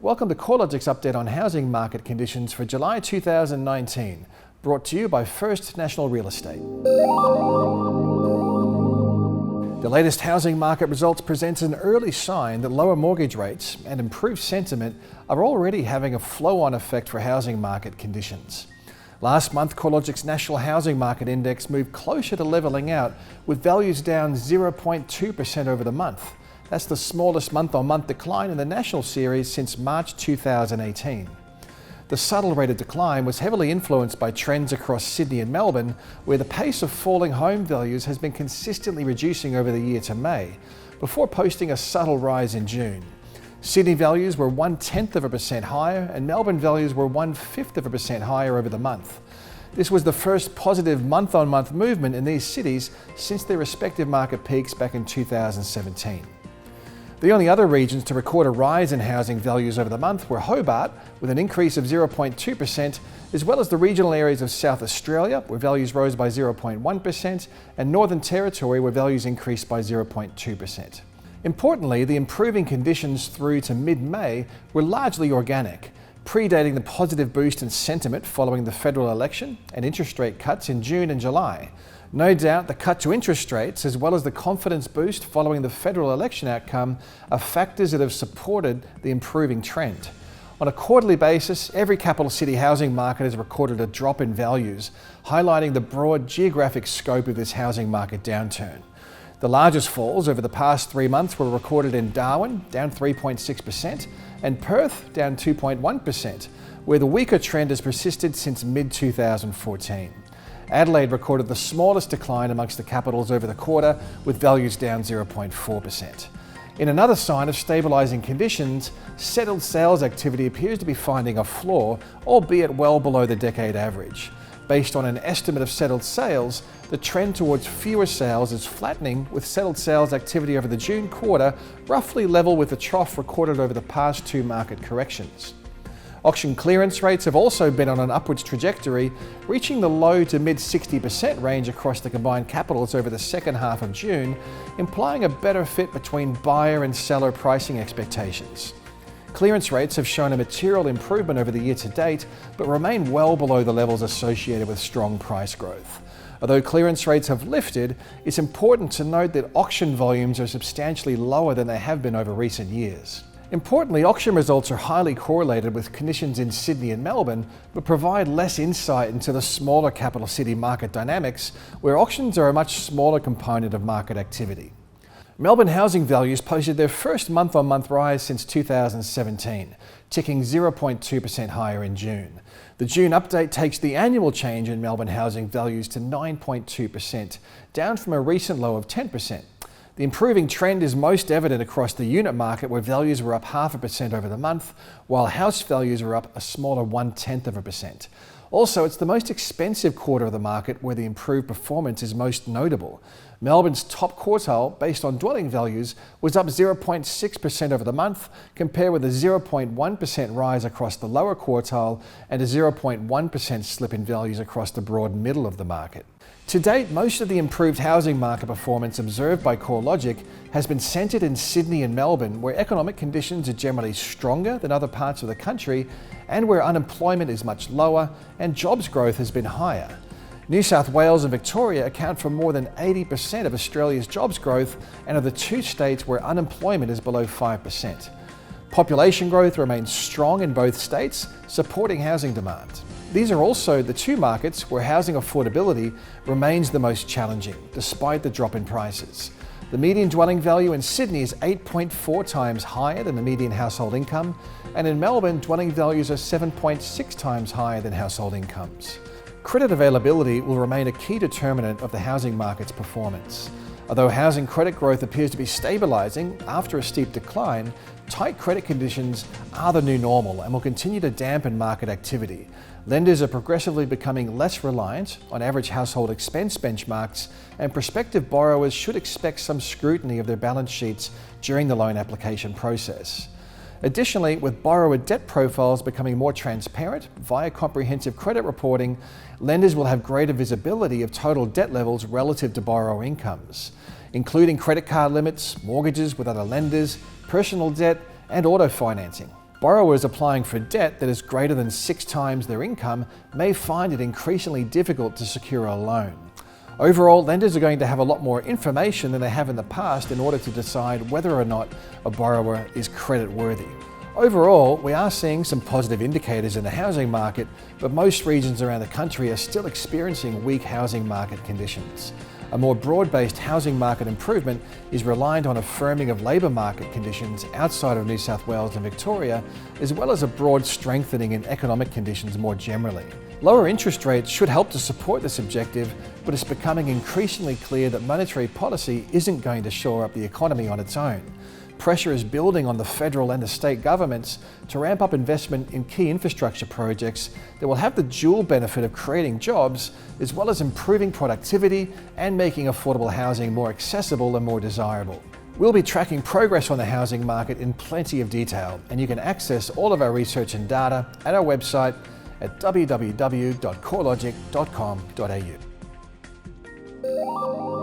Welcome to Corelogic's update on housing market conditions for July 2019, brought to you by First National Real Estate. The latest housing market results presents an early sign that lower mortgage rates and improved sentiment are already having a flow-on effect for housing market conditions. Last month, Corelogic's National Housing Market Index moved closer to levelling out, with values down 0.2% over the month. That's the smallest month-on-month decline in the national series since March 2018. The subtle rate of decline was heavily influenced by trends across Sydney and Melbourne, where the pace of falling home values has been consistently reducing over the year to May, before posting a subtle rise in June. Sydney values were 0.1% higher, and Melbourne values were 0.1% higher over the month. This was the first positive month-on-month movement in these cities since their respective market peaks back in 2017. The only other regions to record a rise in housing values over the month were Hobart, with an increase of 0.2%, as well as the regional areas of South Australia, where values rose by 0.1%, and Northern Territory, where values increased by 0.2%. Importantly, the improving conditions through to mid-May were largely organic, predating the positive boost in sentiment following the federal election and interest rate cuts in June and July. No doubt the cut to interest rates, as well as the confidence boost following the federal election outcome, are factors that have supported the improving trend. On a quarterly basis, every capital city housing market has recorded a drop in values, highlighting the broad geographic scope of this housing market downturn. The largest falls over the past 3 months were recorded in Darwin, down 3.6%, and Perth, down 2.1%, where the weaker trend has persisted since mid-2014. Adelaide recorded the smallest decline amongst the capitals over the quarter, with values down 0.4%. In another sign of stabilising conditions, settled sales activity appears to be finding a floor, albeit well below the decade average. Based on an estimate of settled sales, the trend towards fewer sales is flattening, with settled sales activity over the June quarter roughly level with the trough recorded over the past 2 market corrections. Auction clearance rates have also been on an upwards trajectory, reaching the low to mid 60% range across the combined capitals over the second half of June, implying a better fit between buyer and seller pricing expectations. Clearance rates have shown a material improvement over the year to date, but remain well below the levels associated with strong price growth. Although clearance rates have lifted, it's important to note that auction volumes are substantially lower than they have been over recent years. Importantly, auction results are highly correlated with conditions in Sydney and Melbourne, but provide less insight into the smaller capital city market dynamics, where auctions are a much smaller component of market activity. Melbourne housing values posted their first month-on-month rise since 2017, ticking 0.2% higher in June. The June update takes the annual change in Melbourne housing values to 9.2%, down from a recent low of 10%. The improving trend is most evident across the unit market, where values were up 0.5% over the month, while house values were up a smaller 0.1%. Also, it's the most expensive quarter of the market where the improved performance is most notable. Melbourne's top quartile, based on dwelling values, was up 0.6% over the month, compared with a 0.1% rise across the lower quartile and a 0.1% slip in values across the broad middle of the market. To date, most of the improved housing market performance observed by Corelogic has been centred in Sydney and Melbourne, where economic conditions are generally stronger than other parts of the country and where unemployment is much lower and jobs growth has been higher. New South Wales and Victoria account for more than 80% of Australia's jobs growth and are the 2 states where unemployment is below 5%. Population growth remains strong in both states, supporting housing demand. These are also the 2 markets where housing affordability remains the most challenging, despite the drop in prices. The median dwelling value in Sydney is 8.4 times higher than the median household income, and in Melbourne, dwelling values are 7.6 times higher than household incomes. Credit availability will remain a key determinant of the housing market's performance. Although housing credit growth appears to be stabilising after a steep decline, tight credit conditions are the new normal and will continue to dampen market activity. Lenders are progressively becoming less reliant on average household expense benchmarks, and prospective borrowers should expect some scrutiny of their balance sheets during the loan application process. Additionally, with borrower debt profiles becoming more transparent via comprehensive credit reporting, lenders will have greater visibility of total debt levels relative to borrower incomes, including credit card limits, mortgages with other lenders, personal debt, and auto financing. Borrowers applying for debt that is greater than 6 times their income may find it increasingly difficult to secure a loan. Overall, lenders are going to have a lot more information than they have in the past in order to decide whether or not a borrower is creditworthy. Overall, we are seeing some positive indicators in the housing market, but most regions around the country are still experiencing weak housing market conditions. A more broad-based housing market improvement is reliant on a firming of labour market conditions outside of New South Wales and Victoria, as well as a broad strengthening in economic conditions more generally. Lower interest rates should help to support this objective, but it's becoming increasingly clear that monetary policy isn't going to shore up the economy on its own. Pressure is building on the federal and the state governments to ramp up investment in key infrastructure projects that will have the dual benefit of creating jobs, as well as improving productivity and making affordable housing more accessible and more desirable. We'll be tracking progress on the housing market in plenty of detail, and you can access all of our research and data at our website at www.corelogic.com.au.